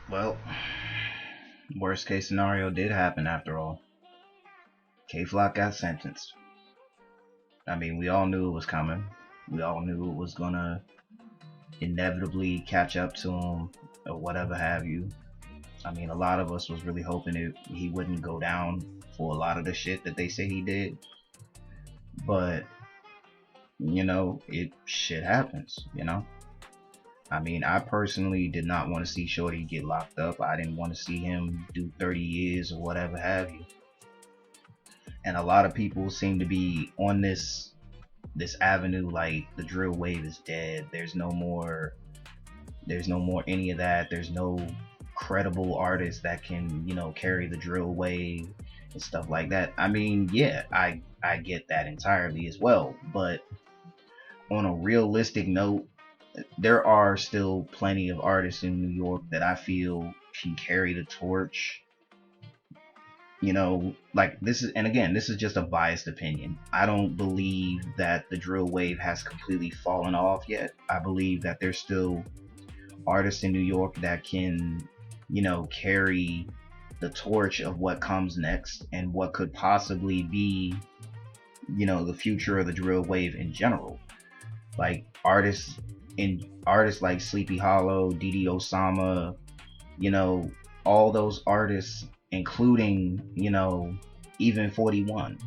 Well, worst case scenario did happen after all. K Flock got sentenced. I mean, we all knew it was coming. We all knew it was gonna inevitably catch up to him or whatever have you. I mean, a lot of us was really hoping he wouldn't go down for a lot of the shit that they say he did. But, it shit happens. I mean, I personally did not want to see Shorty get locked up. I didn't want to see him do 30 years or whatever have you. And a lot of people seem to be on this avenue like the drill wave is dead. There's no more any of that. There's no credible artists that can, carry the drill wave and stuff like that. I mean, yeah, I get that entirely as well, but on a realistic note, there are still plenty of artists in New York that I feel can carry the torch. Like this is, and again, this is just a biased opinion. I don't believe that the drill wave has completely fallen off yet. I believe that there's still artists in New York that can, carry the torch of what comes next and what could possibly be, the future of the drill wave in general. Like artists like Sleepy Hollow, Didi Osama, all those artists, including, even 41.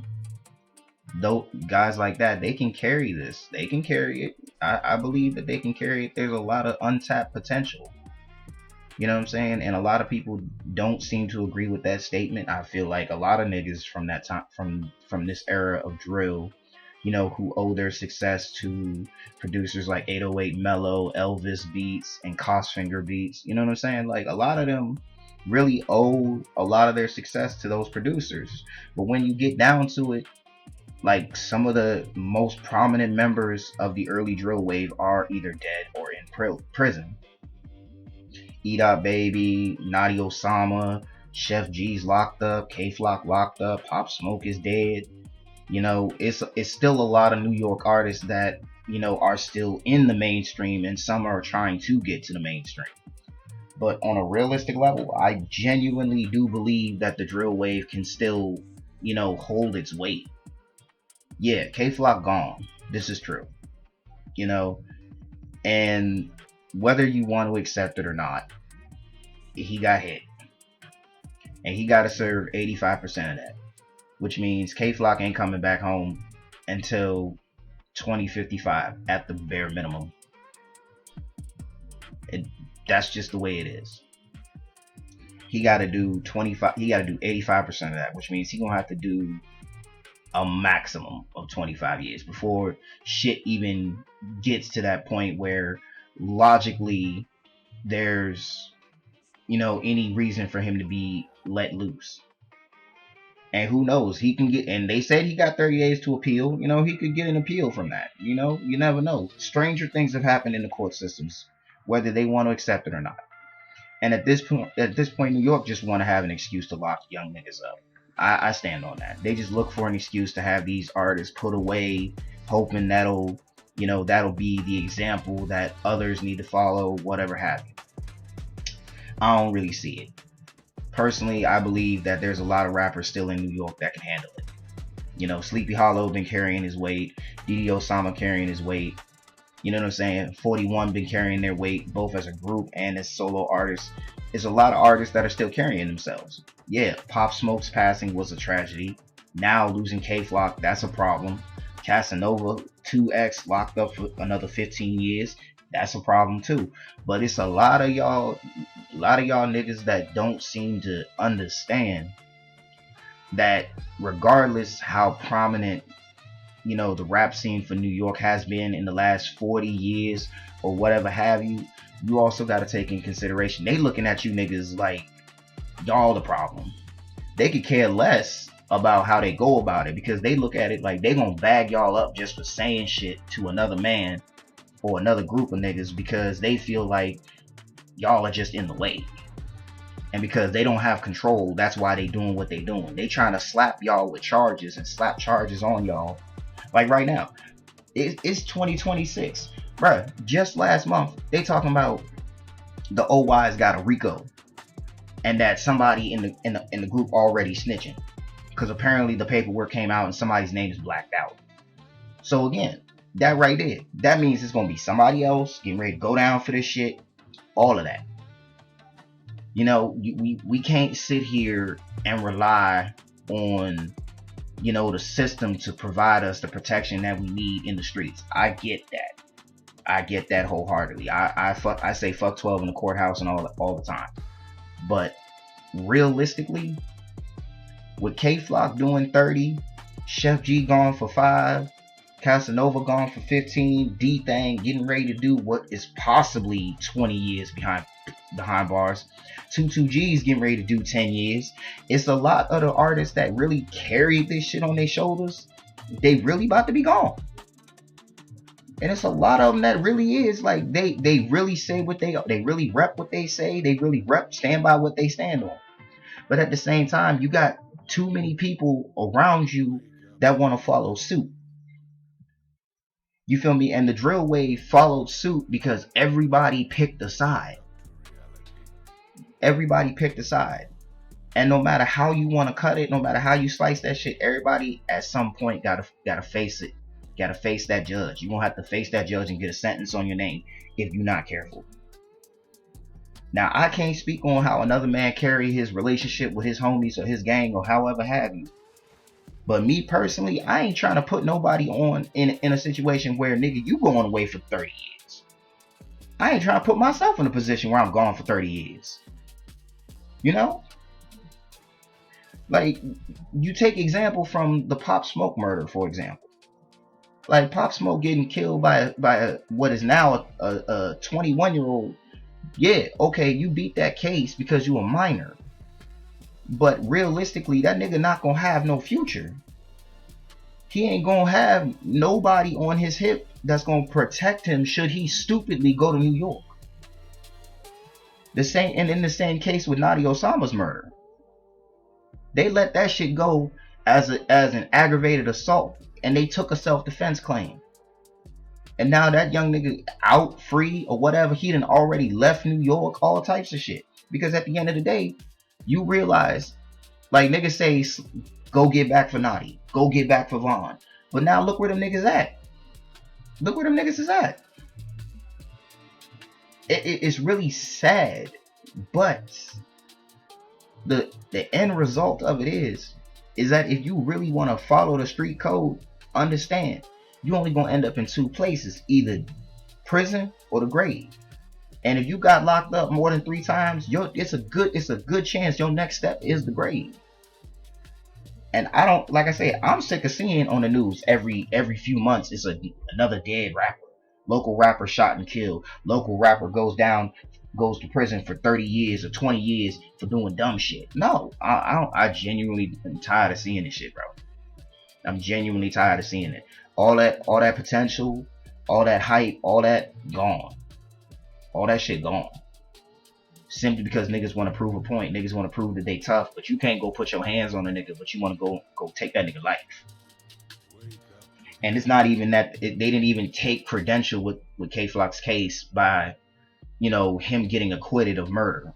Though guys like that, they can carry this. They can carry it. I believe that they can carry it. There's a lot of untapped potential. You know what I'm saying? And a lot of people don't seem to agree with that statement. I feel like a lot of niggas from that time, from this era of drill, who owe their success to producers like 808 Mellow, Elvis Beats, and Costfinger Beats. You know what I'm saying? Like a lot of them really owe a lot of their success to those producers. But when you get down to it, like some of the most prominent members of the early drill wave are either dead or in prison. E Dot Baby, Nadi Osama, Chef G's locked up, K Flock locked up, Pop Smoke is dead. It's still a lot of New York artists that are still in the mainstream, and some are trying to get to the mainstream. But on a realistic level, I genuinely do believe that the drill wave can still, hold its weight. Yeah, K Flock gone. This is true. And whether you want to accept it or not, he got hit. And he got to serve 85% of that. Which means K Flock ain't coming back home until 2055 at the bare minimum. That's just the way it is. He got to do 25. He got to do 85% of that, which means he gonna have to do a maximum of 25 years before shit even gets to that point where logically there's any reason for him to be let loose. And who knows, he can get, and they said he got 30 days to appeal. He could get an appeal from that. You never know. Stranger things have happened in the court systems, whether they want to accept it or not. And at this point, New York just want to have an excuse to lock young niggas up. I stand on that. They just look for an excuse to have these artists put away, hoping that'll be the example that others need to follow, whatever have you. I don't really see it. Personally, I believe that there's a lot of rappers still in New York that can handle it. Sleepy Hollow been carrying his weight. Didi Osama carrying his weight. You know what I'm saying? 41 been carrying their weight, both as a group and as solo artists. There's a lot of artists that are still carrying themselves. Yeah, Pop Smoke's passing was a tragedy. Now losing K Flock, that's a problem. Casanova 2X locked up for another 15 years. That's a problem too. But it's a lot of y'all niggas that don't seem to understand that regardless how prominent the rap scene for New York has been in the last 40 years or whatever have you, you also got to take in consideration they looking at you niggas like y'all the problem. They could care less about how they go about it, because they look at it like they gonna bag y'all up just for saying shit to another man or another group of niggas, because they feel like y'all are just in the way. And because they don't have control, that's why they doing what they doing. They trying to slap y'all with charges and slap charges on y'all. Like right now, it's 2026. Bruh, just last month, they talking about the OY's got a RICO. and that somebody in the group already snitching, because apparently the paperwork came out and somebody's name is blacked out. So again, that right there, that means it's gonna be somebody else getting ready to go down for this shit. All of that. You know, we can't sit here and rely on, you know, the system to provide us the protection that we need in the streets. I get that. I get that wholeheartedly. I say fuck 12 in the courthouse and all the time. But realistically, with K-Flock doing 30, Chef G gone for 5, Casanova gone for 15, D-Thang getting ready to do what is possibly 20 years behind bars, 22G's getting ready to do 10 years. It's a lot of the artists that really carried this shit on their shoulders. They really about to be gone. And it's a lot of them that really is like they really say what they really rep what they say. They really stand by what they stand on. But at the same time, you got too many people around you that want to follow suit. You feel me? And the drill wave followed suit because everybody picked a side. Everybody picked a side. And no matter how you want to cut it, no matter how you slice that shit, everybody at some point gotta face it. Gotta face that judge. You're gonna have to face that judge and get a sentence on your name if you're not careful. Now, I can't speak on how another man carry his relationship with his homies or his gang or however have you. But me personally, I ain't trying to put nobody on in a situation where, nigga, you going away for 30 years. I ain't trying to put myself in a position where I'm gone for 30 years. You know? Like, you take example from the Pop Smoke murder, for example. Like, Pop Smoke getting killed by what is now a 21-year-old. Yeah, okay, you beat that case because you a minor. But realistically, that nigga not gonna have no future. He ain't gonna have nobody on his hip that's gonna protect him should he stupidly go to New York. The same, and in the same case with Nadia Osama's murder. They let that shit go as an aggravated assault, and they took a self-defense claim. And now that young nigga out, free, or whatever, he done already left New York, all types of shit. Because at the end of the day, you realize, like niggas say, go get back for Nadia, go get back for Vaughn. But now look where them niggas at. Look where them niggas is at. It's really sad, but the end result of it is that if you really want to follow the street code, understand, you only gonna end up in two places, either prison or the grave. And if you got locked up more than 3 times, it's a good chance your next step is the grave. And I don't, like I say, I'm sick of seeing on the news every few months it's another dead rapper. Local rapper shot and killed. Local rapper goes to prison for 30 years or 20 years for doing dumb shit. No, I genuinely am tired of seeing this shit, bro. I'm genuinely tired of seeing it. All that potential, all that hype, all that gone. All that shit gone. Simply because niggas want to prove a point. Niggas want to prove that they tough, but you can't go put your hands on a nigga, but you want to go take that nigga life. And it's not even that they didn't even take credential with K-Flock's case by, you know, him getting acquitted of murder.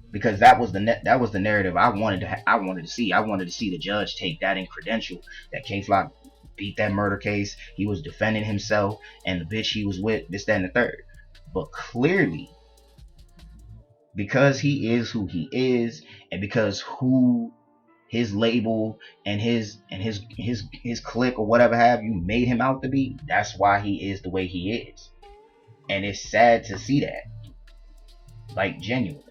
Because that was the narrative I wanted to see. I wanted to see the judge take that in credential, that K-Flock beat that murder case. He was defending himself and the bitch he was with, this, that, and the third. But clearly, because he is who he is, and because who his label and his clique or whatever have you made him out to be, that's why he is the way he is. And it's sad to see that. Like, genuinely.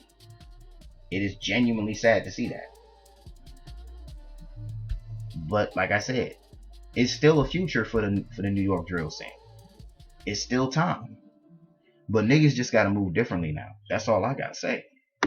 It is genuinely sad to see that. But like I said, it's still a future for the New York drill scene. It's still time. But niggas just gotta move differently now. That's all I gotta say.